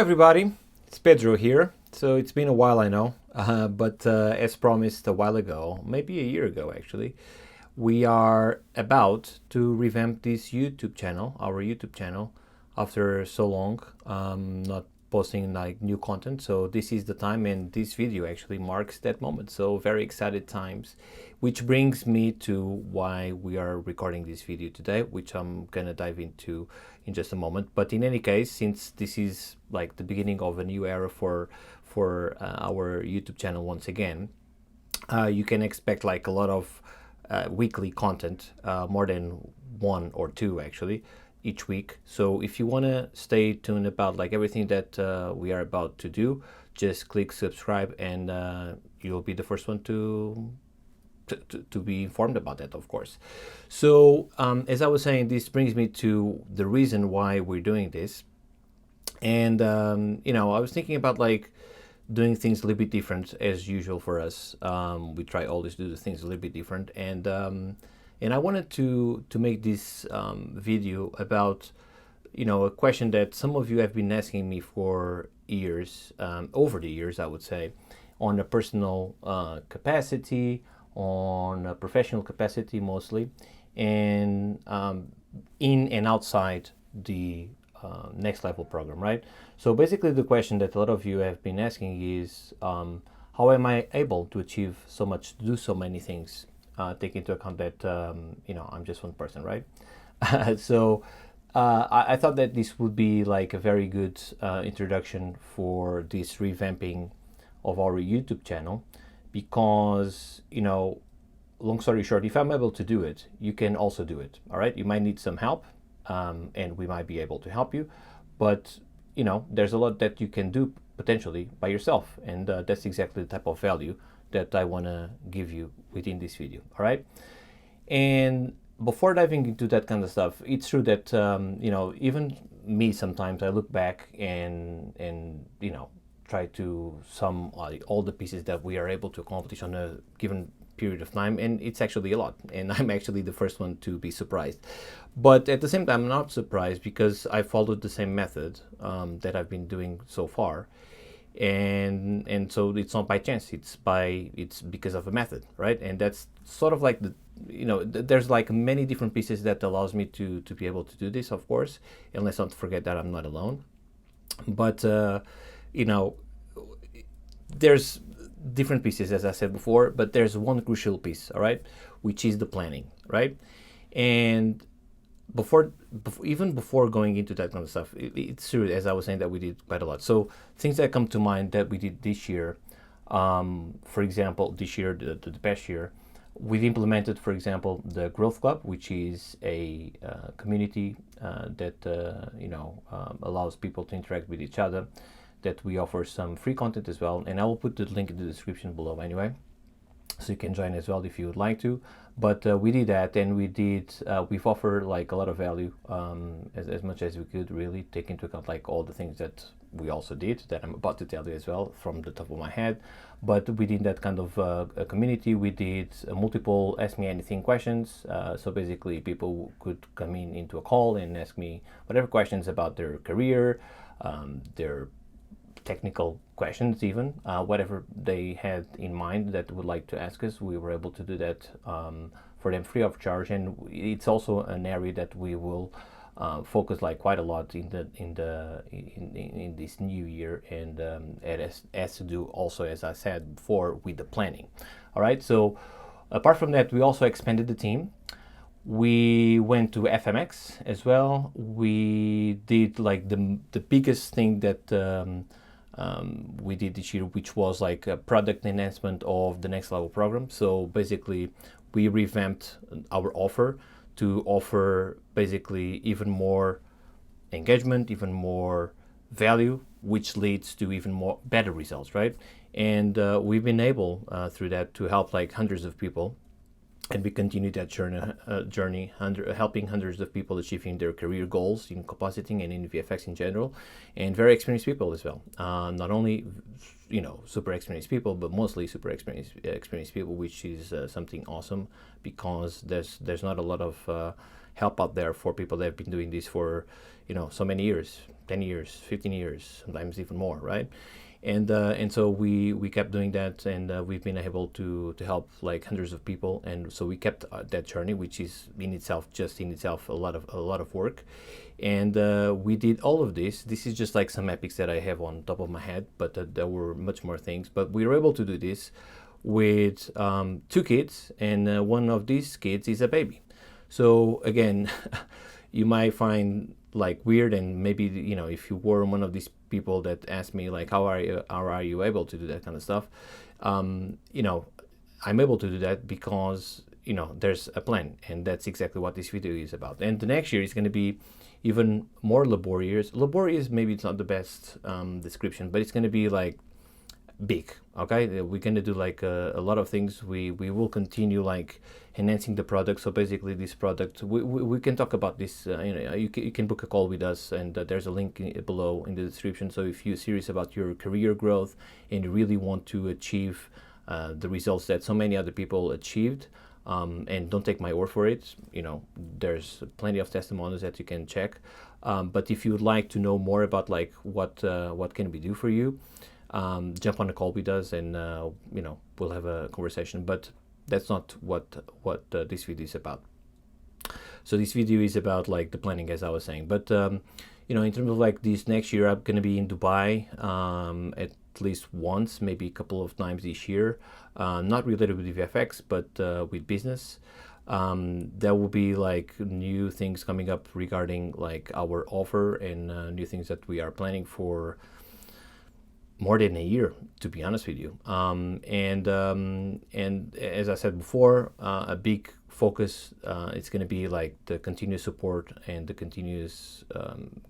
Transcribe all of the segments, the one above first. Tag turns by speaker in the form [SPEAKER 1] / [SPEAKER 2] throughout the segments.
[SPEAKER 1] everybody, it's Pedro here. So it's been a while, I know, but as promised a while ago, maybe a year ago actually, we are about to revamp this YouTube channel, our YouTube channel, after so long not posting like new content. So this is the time, and this video actually marks that moment. So very excited times, which brings me to why we are recording this video today, which I'm gonna dive into in just a moment. But in any case, since this is like the beginning of a new era for our YouTube channel once again, you can expect like a lot of weekly content, more than one or two actually each week. So if you want to stay tuned about like everything that we are about to do, just click subscribe, and you'll be the first one to be informed about that, of course. So as I was saying, this brings me to the reason why we're doing this. And I was thinking about like doing things a little bit different as usual for us. We try always to do things a little bit different, and I wanted to make this video about a question that some of you have been asking me for years, over the years, I would say, on a personal capacity, on a professional capacity mostly, and in and outside the next level program, right? So basically the question that a lot of you have been asking is, how am I able to achieve so much, to do so many things, take into account that I'm just one person, right? So I thought that this would be like a very good introduction for this revamping of our YouTube channel, because long story short, if I'm able to do it, you can also do it. All right, you might need some help, and we might be able to help you, but there's a lot that you can do potentially by yourself, and that's exactly the type of value that I want to give you within this video. All right, and before diving into that kind of stuff, it's true that even me, sometimes I look back and try to sum all the pieces that we are able to accomplish on a given period of time, and it's actually a lot, and I'm actually the first one to be surprised. But at the same time, I'm not surprised, because I followed the same method that I've been doing so far, and so it's not by chance, it's because of a method, right? And that's sort of like there's like many different pieces that allows me to be able to do this, of course, and let's not forget that I'm not alone. But there's different pieces, as I said before, but there's one crucial piece, all right, which is the planning, right? And even before going into that kind of stuff, it's true, as I was saying, that we did quite a lot. So things that come to mind that we did this year, for example, this year, the past year, we've implemented, for example, the Growth Club, which is a community that allows people to interact with each other, that we offer some free content as well, and I will put the link in the description below anyway, so you can join as well if you would like to. But we did that, and we've offered like a lot of value, as much as we could, really take into account like all the things that we also did, that I'm about to tell you as well from the top of my head. But within that kind of a community, we did multiple Ask Me Anything questions. So basically people could come into a call and ask me whatever questions about their career, their technical questions, even whatever they had in mind that would like to ask us. We were able to do that for them free of charge, and it's also an area that we will focus like quite a lot in this new year, and it has to do also, as I said before, with the planning. All right, so apart from that, we also expanded the team. We went to FMX as well. We did like the biggest thing that we did this year, which was like a product enhancement of the next level program. So basically we revamped our offer to offer basically even more engagement, even more value, which leads to even more better results, right? And we've been able through that to help like hundreds of people, and we continue that journey, helping hundreds of people achieving their career goals in compositing and in VFX in general, and very experienced people as well. Not only super experienced people, but mostly super experienced people, which is something awesome, because there's not a lot of help out there for people that have been doing this for so many years, 10 years, 15 years, sometimes even more, right? And so we kept doing that, and we've been able to help like hundreds of people, and so we kept that journey, which is in itself a lot of work, and we did all of this. This is just like some epics that I have on top of my head, but there were much more things. But we were able to do this with 2 kids, and one of these kids is a baby. So again, you might find like weird, and maybe if you were one of these people that ask me like how are you able to do that kind of stuff, I'm able to do that because there's a plan, and that's exactly what this video is about. And the next year is going to be even more laborious. Laborious, maybe it's not the best description, but it's going to be like big. Okay, we're going to do like a lot of things. We will continue like enhancing the product. So basically this product, we can talk about this, you can book a call with us, and there's a link below in the description. So if you're serious about your career growth and you really want to achieve the results that so many other people achieved, and don't take my word for it, there's plenty of testimonials that you can check, but if you would like to know more about like what can we do for you, jump on a call with us, and we'll have a conversation. But that's not what this video is about. So this video is about like the planning, as I was saying. But in terms of like this next year, I'm going to be in Dubai at least once, maybe a couple of times this year, not related with VFX, but with business. There will be like new things coming up regarding like our offer, and new things that we are planning for more than a year, to be honest with you. And as I said before, a big focus, it's going to be like the continuous support and the continuous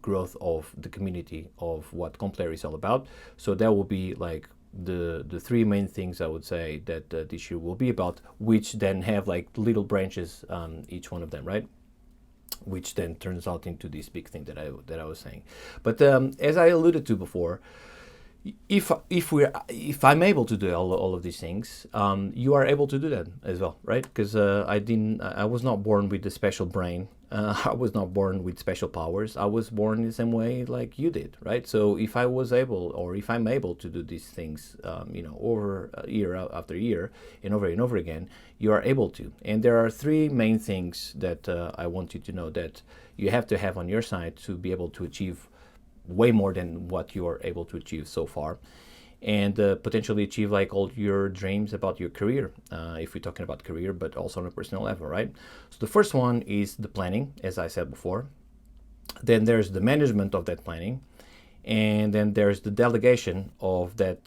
[SPEAKER 1] growth of the community of what CompLair is all about. So that will be like the three main things I would say that this year will be about, which then have like little branches, each one of them, right? Which then turns out into this big thing that I was saying. But as I alluded to before, if I'm able to do all of these things, you are able to do that as well, right? Because I was not born with a special brain. I was not born with special powers. I was born in the same way like you did, right? So if I was able, or if I'm able to do these things, over year after year and over again, you are able to. And there are three main things that I want you to know that you have to have on your side to be able to achieve way more than what you are able to achieve so far, and potentially achieve like all your dreams about your career, if we're talking about career, but also on a personal level, right? So the first one is the planning, as I said before. Then there's the management of that planning, and then there's the delegation of that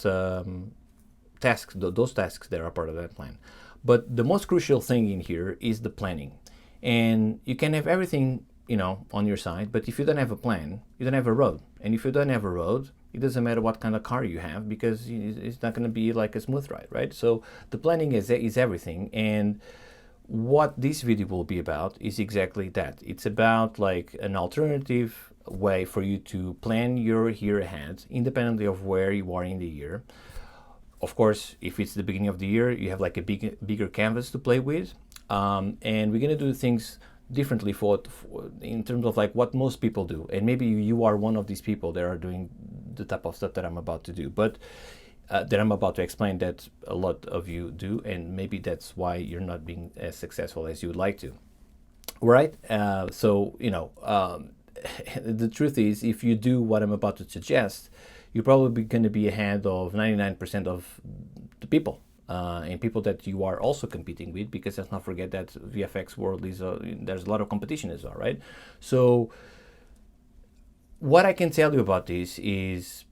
[SPEAKER 1] tasks, those tasks that are part of that plan. But the most crucial thing in here is the planning. And you can have everything on your side, but if you don't have a plan, you don't have a road. And if you don't have a road, it doesn't matter what kind of car you have, because it's not going to be like a smooth ride, right? So the planning is everything. And what this video will be about is exactly that. It's about like an alternative way for you to plan your year ahead, independently of where you are in the year. Of course, if it's the beginning of the year, you have like a bigger canvas to play with. And we're going to do things differently for in terms of like what most people do, and maybe you are one of these people that are doing the type of stuff that I'm about to do, but that I'm about to explain, that a lot of you do, and maybe that's why you're not being as successful as you would like to, right? So the truth is, if you do what I'm about to suggest, you're probably going to be ahead of 99% of the people. And people that you are also competing with, because let's not forget that VFX world is there's a lot of competition as well, right? So what I can tell you about this is,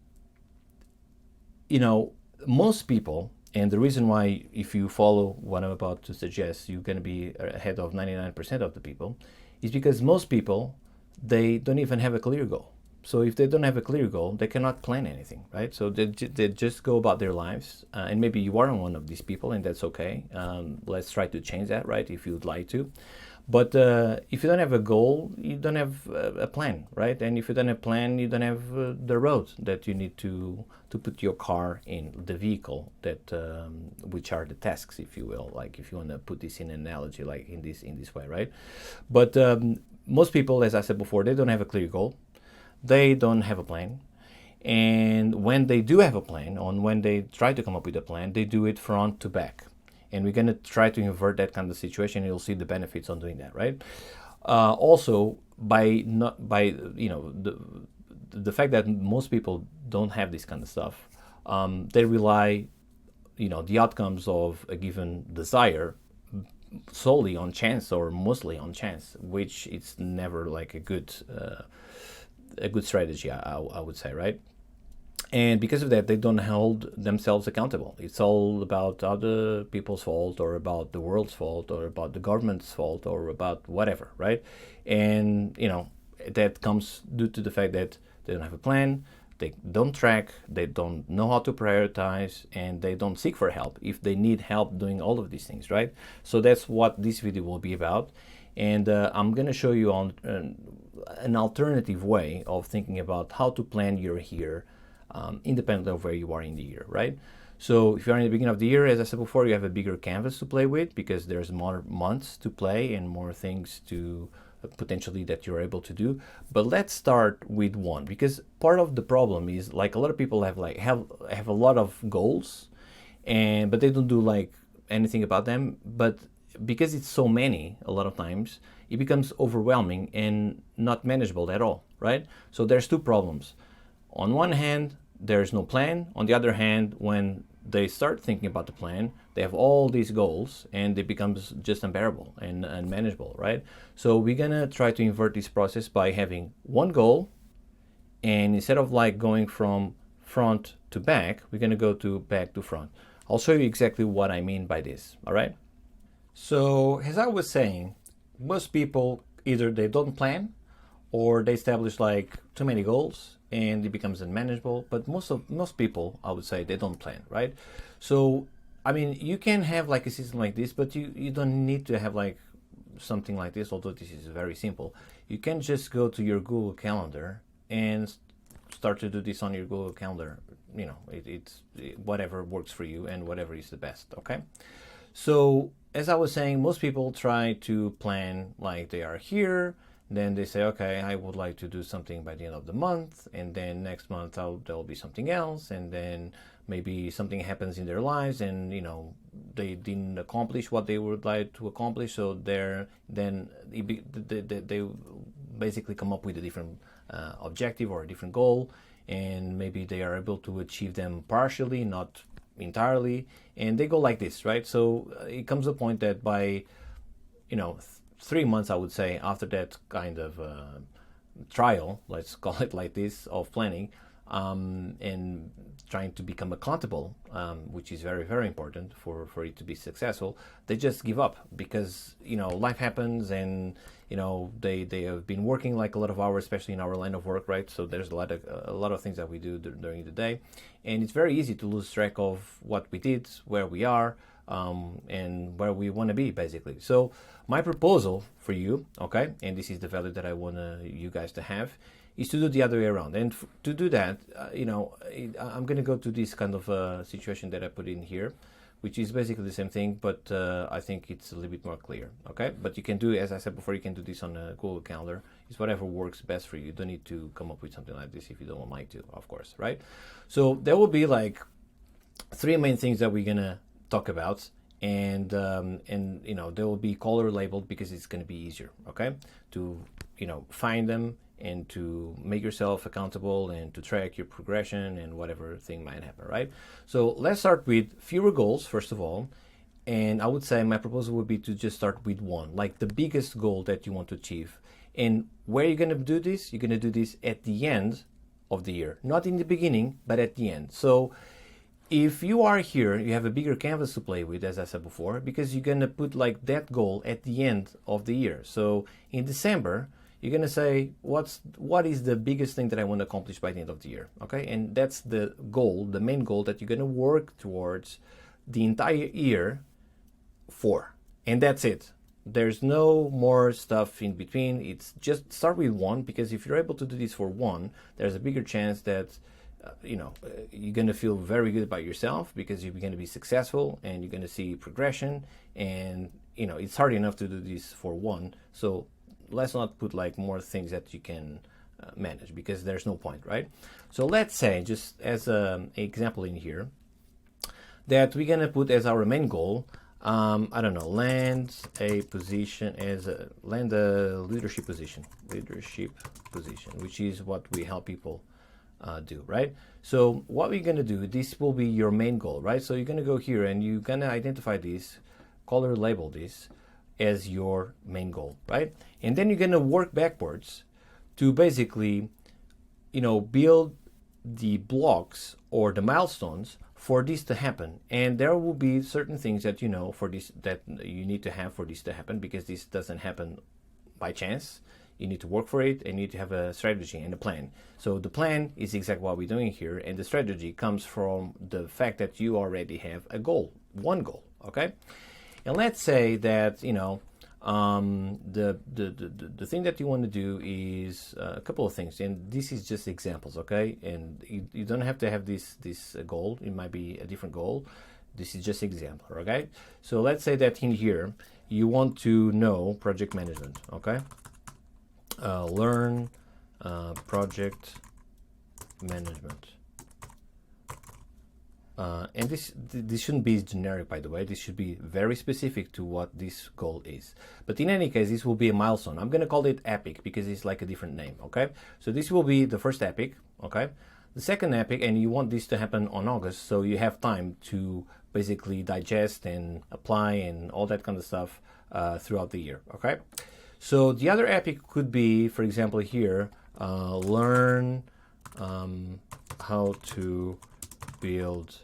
[SPEAKER 1] most people, and the reason why, if you follow what I'm about to suggest, you're going to be ahead of 99% of the people, is because most people, they don't even have a clear goal. So if they don't have a clear goal, they cannot plan anything, right? So they just go about their lives, and maybe you are one of these people, and that's okay. Let's try to change that, right, if you'd like to. But if you don't have a goal, you don't have a plan, right? And if you don't have a plan, you don't have the road that you need to put your car in, the vehicle that which are the tasks, if you will, like if you want to put this in an analogy, like in this way, right? But most people, as I said before, they don't have a clear goal. they don't have a plan. And when they do have a plan, when they try to come up with a plan, they do it front to back. And we're going to try to invert that kind of situation. You'll see the benefits on doing that, right? Also, by not by the fact that most people don't have this kind of stuff, they rely, the outcomes of a given desire solely on chance or mostly on chance, which it's never like a good strategy, I would say, right? And because of that, they don't hold themselves accountable. It's all about other people's fault, or about the world's fault, or about the government's fault, or about whatever, right? And that comes due to the fact that they don't have a plan, they don't track, they don't know how to prioritize, and they don't seek for help if they need help doing all of these things, right? So that's what this video will be about. And I'm going to show you on an alternative way of thinking about how to plan your year, independent of where you are in the year, right? So if you're in the beginning of the year, as I said before, you have a bigger canvas to play with because there's more months to play and more things to potentially that you're able to do. But let's start with one, because part of the problem is like a lot of people have a lot of goals, but they don't do like anything about them. But because it's so many, a lot of times it becomes overwhelming and not manageable at all, right? So there's two problems. On one hand, there's no plan. On the other hand, when they start thinking about the plan, they have all these goals and it becomes just unbearable and unmanageable, right? So we're gonna try to invert this process by having one goal, and instead of like going from front to back, we're gonna go to back to front. I'll show you exactly what I mean by this, all right? So as I was saying, most people either they don't plan or they establish like too many goals and it becomes unmanageable. But most people, I would say, they don't plan, right? So I mean, you can have like a system like this, but you don't need to have like something like this, although this is very simple. You can just go to your Google Calendar and start to do this on your Google Calendar. It's whatever works for you and whatever is the best, okay? So as I was saying, most people try to plan like they are here. Then they say, okay, I would like to do something by the end of the month, and then next month there'll be something else, and then maybe something happens in their lives, and they didn't accomplish what they would like to accomplish. So they basically come up with a different objective or a different goal, and maybe they are able to achieve them partially, not entirely, and they go like this, right? So it comes to a point that by 3 months, I would say, after that kind of trial, let's call it like this, of planning, and trying to become accountable, which is very, very important for it to be successful, they just give up because life happens, and they have been working like a lot of hours, especially in our line of work, right? So there's a lot of things that we do during the day, and it's very easy to lose track of what we did, where we are, and where we want to be, basically. So my proposal for you, okay, and this is the value that I want you guys to have, is to do the other way around. And to do that, I'm going to go to this kind of situation that I put in here, which is basically the same thing, but I think it's a little bit more clear, okay? But you can do, as I said before, you can do this on a Google Calendar. It's whatever works best for you. You don't need to come up with something like this if you don't like to, of course, right? So there will be like 3 main things that we're going to talk about, and they will be color labeled because it's going to be easier, okay, to find them and to make yourself accountable and to track your progression and whatever thing might happen, right? So let's start with fewer goals first of all, and I would say my proposal would be to just start with one, like the biggest goal that you want to achieve. And where you're going to do this, you're going to do this at the end of the year, not in the beginning, but at the end. So if you are here, you have a bigger canvas to play with, as I said before, because you're going to put like that goal at the end of the year. So in December, you're going to say, what is the biggest thing that I want to accomplish by the end of the year, okay? And that's the goal, the main goal that you're going to work towards the entire year for. And that's it. There's no more stuff in between. It's just start with one, because if you're able to do this for one, there's a bigger chance that you're going to feel very good about yourself because you're going to be successful and you're going to see progression. And it's hard enough to do this for one, so let's not put like more things that you can manage, because there's no point, right? So let's say, just as an example in here, that we're gonna put as our main goal, I don't know, land a leadership position, which is what we help people do, right? So what we're gonna do, this will be your main goal, right? So you're gonna go here and you're gonna identify this, color label this as your main goal, right? And then you're gonna work backwards to basically, build the blocks or the milestones for this to happen. And there will be certain things that for this that you need to have for this to happen, because this doesn't happen by chance. You need to work for it, and you need to have a strategy and a plan. So the plan is exactly what we're doing here, and the strategy comes from the fact that you already have a goal, one goal, okay? And let's say that the thing that you want to do is a couple of things, and this is just examples, okay? And you don't have to have this goal. It might be a different goal. This is just example, okay? So let's say that in here you want to know project management, okay? Learn project management. And this shouldn't be generic, by the way. This should be very specific to what this goal is. But in any case, this will be a milestone. I'm going to call it epic because it's like a different name, okay? So this will be the first epic, okay? The second epic, and you want this to happen on August, so you have time to basically digest and apply and all that kind of stuff throughout the year, okay? So the other epic could be, for example, here, learn how to build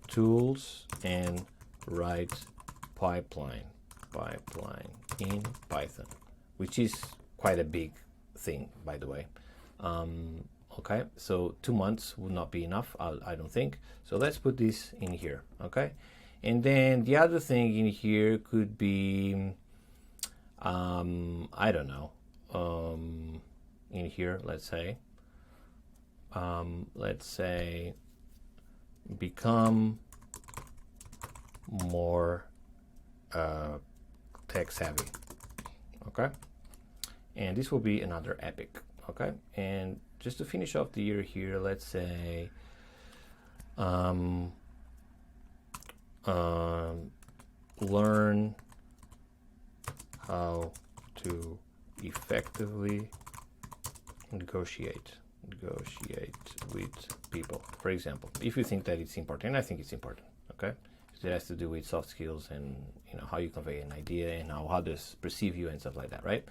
[SPEAKER 1] tools and write pipeline in Python, which is quite a big thing, by the way. Okay, so 2 months would not be enough, I don't think. So let's put this in here, okay? And then the other thing in here could be, I don't know, in here, let's say, become more tech savvy, okay? And this will be another epic, okay? And just to finish off the year here, let's say learn how to effectively negotiate with people, for example. If you think that it's important, I think it's important, okay? It has to do with soft skills and how you convey an idea and how others perceive you and stuff like that, right?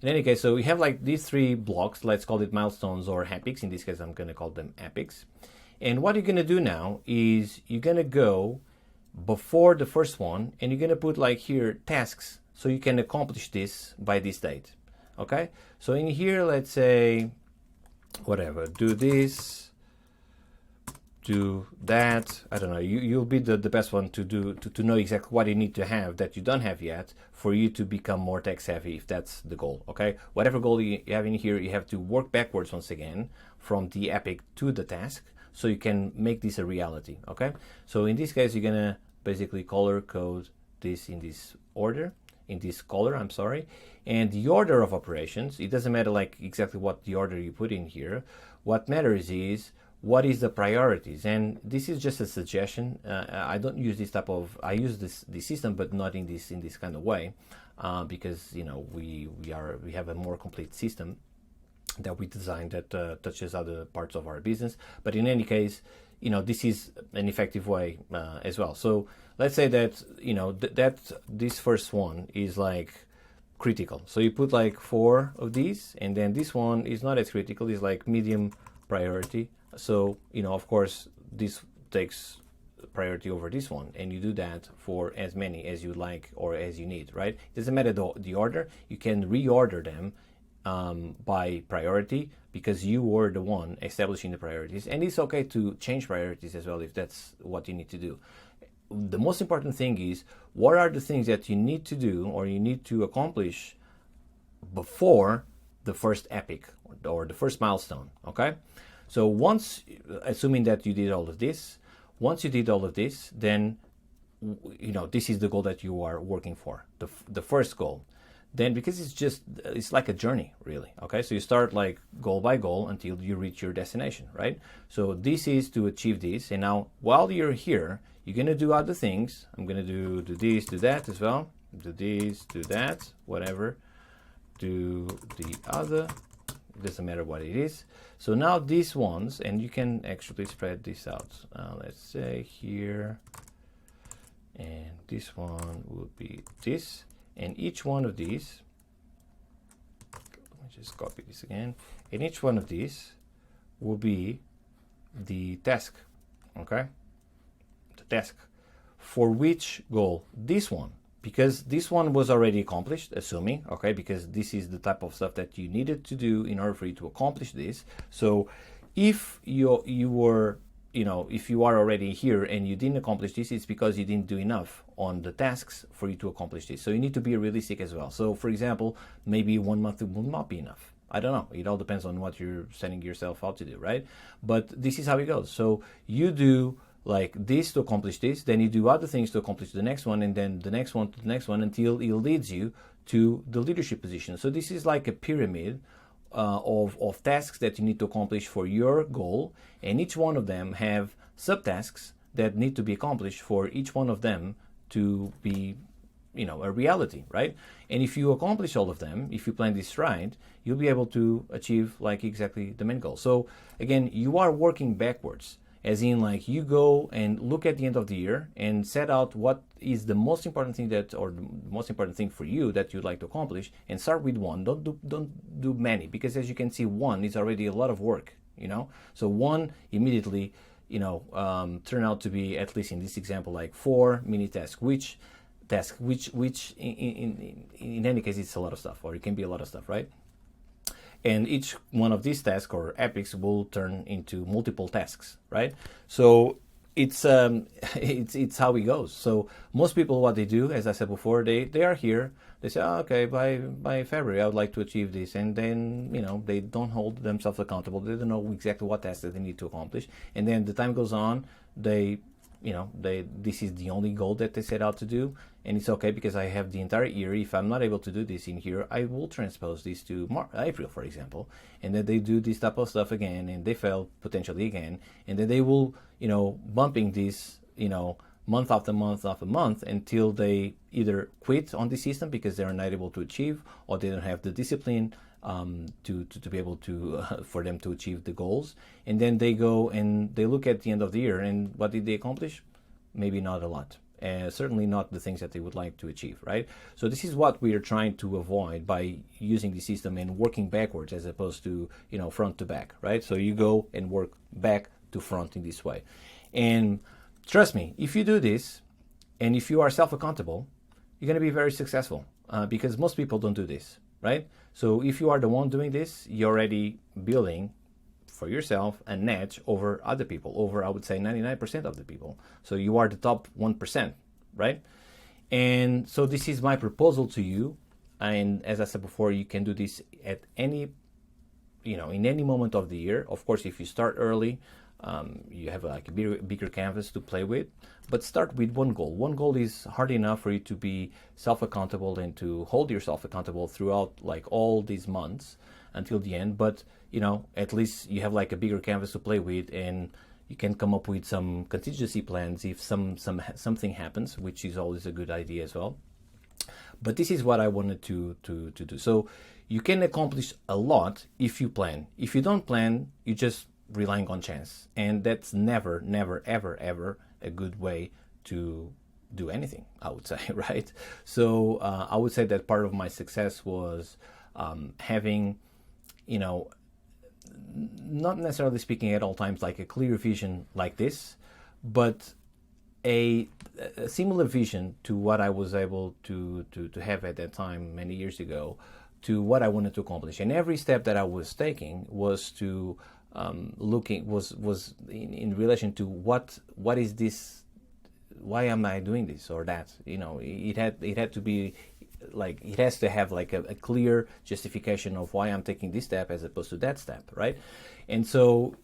[SPEAKER 1] In any case, so we have like these 3 blocks. Let's call it milestones or epics. In this case, I'm going to call them epics. And what you're going to do now is you're going to go before the first one, and you're going to put like here tasks, so you can accomplish this by this date, okay? So in here, let's say whatever, do this, do that. I don't know, you'll be the best one to know exactly what you need to have that you don't have yet for you to become more tech savvy, if that's the goal, okay? Whatever goal you have in here, you have to work backwards once again from the epic to the task, so you can make this a reality, okay? So in this case, you're gonna basically color code this in this order, in this color, I'm sorry. And the order of operations, it doesn't matter like exactly what the order you put in here. What matters is what is the priorities. And this is just a suggestion. I don't use this type of, I use this system, but not in this kind of way, because we have a more complete system that we designed that touches other parts of our business. But in any case, this is an effective way as well. So let's say that that this first one is like critical, so you put like 4 of these, and then this one is not as critical, it's like medium priority. So of course this takes priority over this one, and you do that for as many as you like or as you need, right? It doesn't matter the order. You can reorder them by priority, because you were the one establishing the priorities, and it's okay to change priorities as well if that's what you need to do. The most important thing is, what are the things that you need to do or you need to accomplish before the first epic or the first milestone, okay? So once, assuming that you did all of this, once you did all of this, then this is the goal that you are working for, the first goal. then because it's like a journey, really. Okay, so you start like goal by goal until you reach your destination, right? So this is to achieve this, and now while you're here, you're gonna do other things. I'm gonna do this, do that as well, do this, do that, whatever, do the other, it doesn't matter what it is. So now these ones, and you can actually spread this out. Let's say here, and this one would be this. And each one of these, let me just copy this again, and each one of these will be the task, okay? The task. For which goal? This one, because this one was already accomplished, assuming, okay, because this is the type of stuff that you needed to do in order for you to accomplish this. So if you were, if you are already here and you didn't accomplish this, it's because you didn't do enough on the tasks for you to accomplish this. So you need to be realistic as well. So for example, maybe 1 month will not be enough. I don't know. It all depends on what you're setting yourself out to do, right? But this is how it goes. So you do like this to accomplish this, then you do other things to accomplish the next one, and then the next one to the next one until it leads you to the leadership position. So this is like a pyramid of tasks that you need to accomplish for your goal, and each one of them have subtasks that need to be accomplished for each one of them to be a reality, right? And if you accomplish all of them, if you plan this right, you'll be able to achieve like exactly the main goal. So again, you are working backwards, as in like you go and look at the end of the year and set out what is the most important thing or the most important thing for you that you'd like to accomplish, and start with one. Don't do many, because as you can see, one is already a lot of work, So one immediately, turn out to be, at least in this example, like 4 mini tasks, which in any case, it's a lot of stuff, or it can be a lot of stuff, right? And each one of these tasks or epics will turn into multiple tasks, right? So it's how it goes. So most people, what they do, as I said before, they are here. They say, okay, by February I would like to achieve this, and then they don't hold themselves accountable. They don't know exactly what tasks that they need to accomplish, and then the time goes on. This is the only goal that they set out to do, and it's okay because I have the entire year. If I'm not able to do this in here, I will transpose this to April, for example, and then they do this type of stuff again, and they fail potentially again, and then they will, bumping this, month after month after month until they either quit on the system because they're not able to achieve, or they don't have the discipline to be able to for them to achieve the goals. And then they go and they look at the end of the year, and what did they accomplish? Maybe not a lot. Certainly not the things that they would like to achieve, right? So this is what we are trying to avoid by using the system and working backwards as opposed to front to back, right? So you go and work back to front in this way. And trust me, if you do this and if you are self-accountable, you're going to be very successful because most people don't do this, right? So if you are the one doing this, you're already building for yourself an edge over other people, over, I would say, 99% of the people. So you are the top 1%, right? And so this is my proposal to you. And as I said before, you can do this at any, in any moment of the year. Of course, if you start early, you have like a bigger canvas to play with, but start with one goal. One goal is hard enough for you to be self-accountable and to hold yourself accountable throughout like all these months until the end. But at least you have like a bigger canvas to play with, and you can come up with some contingency plans if something happens, which is always a good idea as well. But this is what I wanted to do. So you can accomplish a lot if you plan. If you don't plan, you just relying on chance, and that's never ever a good way to do anything, I would say, right? So I would say that part of my success was having, not necessarily speaking at all times like a clear vision like this, but a similar vision to what I was able to have at that time many years ago, to what I wanted to accomplish. And every step that I was taking was to was in relation to what is this, why am I doing this or that. It had to be like, it has to have like a clear justification of why I'm taking this step as opposed to that step, right? And so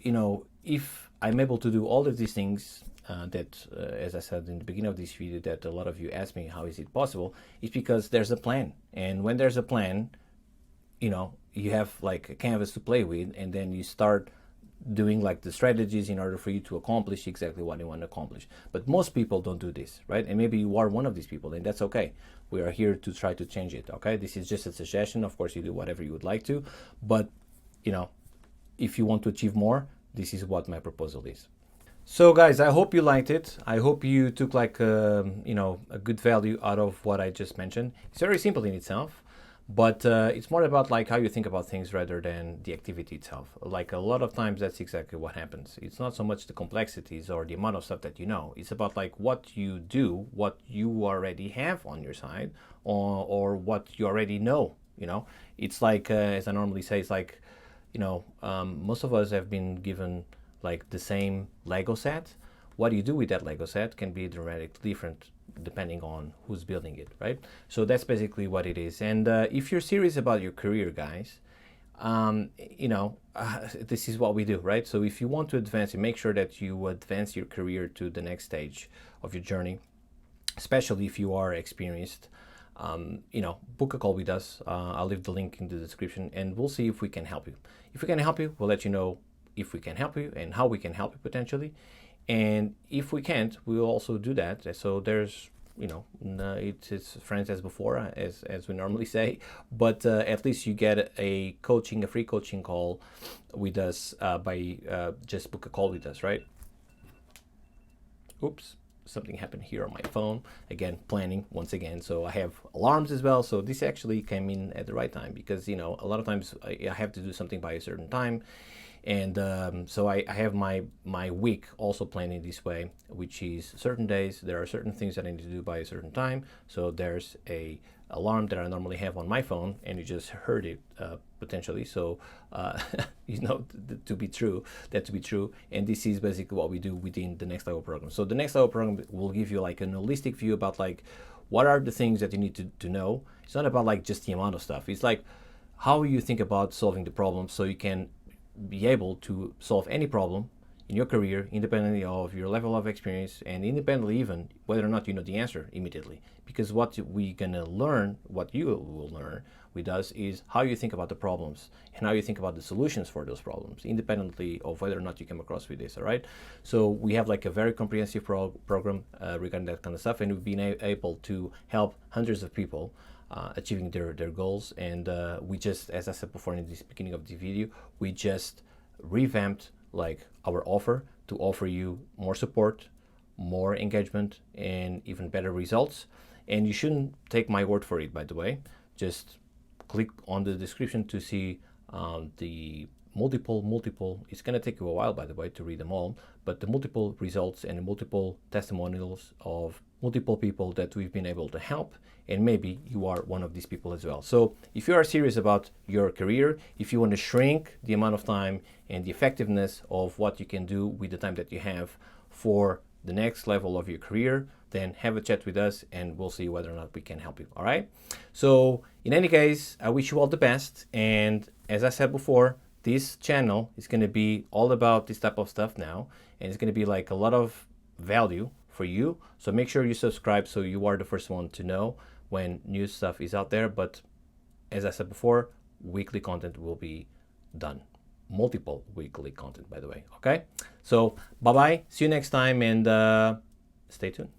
[SPEAKER 1] if I'm able to do all of these things as I said in the beginning of this video, that a lot of you asked me, how is it possible? It's because there's a plan. And when there's a plan, you have like a canvas to play with, and then you start doing like the strategies in order for you to accomplish exactly what you want to accomplish. But most people don't do this, right? And maybe you are one of these people, and that's okay. We are here to try to change it, okay? This is just a suggestion. Of course, you do whatever you would like to, but if you want to achieve more, this is what my proposal is. So guys, I hope you liked it. I hope you took like a good value out of what I just mentioned. It's very simple in itself, but it's more about like how you think about things rather than the activity itself. Like a lot of times that's exactly what happens. It's not so much the complexities or the amount of stuff that you know. It's about like what you do, what you already have on your side, or what you already know. It's like as I normally say, it's like most of us have been given like the same Lego set. What you do with that Lego set can be dramatically different depending on who's building it, right? So that's basically what it is. And if you're serious about your career, guys, this is what we do, right? So if you want to advance, you make sure that you advance your career to the next stage of your journey, especially if you are experienced. Book a call with us. I'll leave the link in the description, and we'll see if we can help you. If we can help you, we'll let you know if we can help you and how we can help you potentially. And if we can't, we'll also do that. So there's, it's friends as before, as we normally say, but at least you get a free coaching call with us by just book a call with us, right? Oops. Something happened here on my phone. Again, planning once again. So I have alarms as well. So this actually came in at the right time because, a lot of times I have to do something by a certain time. And so I have my week also planning this way, which is certain days, there are certain things that I need to do by a certain time. So there's a alarm that I normally have on my phone, and you just heard it potentially. So, to be true. And this is basically what we do within the Next Level program. So the Next Level program will give you like an holistic view about like, what are the things that you need to know. It's not about like just the amount of stuff. It's like how you think about solving the problem so you can be able to solve any problem in your career independently of your level of experience and independently even whether or not you know the answer immediately. Because what we're gonna learn, what you will learn with us, is how you think about the problems and how you think about the solutions for those problems independently of whether or not you come across with this. All right, so we have like a very comprehensive program regarding that kind of stuff, and we've been able to help hundreds of people achieving their goals. And we just, as I said before in the beginning of the video, we just revamped like our offer to offer you more support, more engagement, and even better results. And you shouldn't take my word for it, by the way. Just click on the description to see the multiple, it's going to take you a while, by the way, to read them all, but the multiple results and the multiple testimonials of multiple people that we've been able to help, and maybe you are one of these people as well. So if you are serious about your career, if you want to shrink the amount of time and the effectiveness of what you can do with the time that you have for the next level of your career, then have a chat with us and we'll see whether or not we can help you. All right. So in any case, I wish you all the best. And as I said before, this channel is going to be all about this type of stuff now, and it's going to be like a lot of value for you. So make sure you subscribe so you are the first one to know when new stuff is out there. But as I said before, weekly content will be done. Multiple weekly content, by the way. Okay. So bye-bye. See you next time, and stay tuned.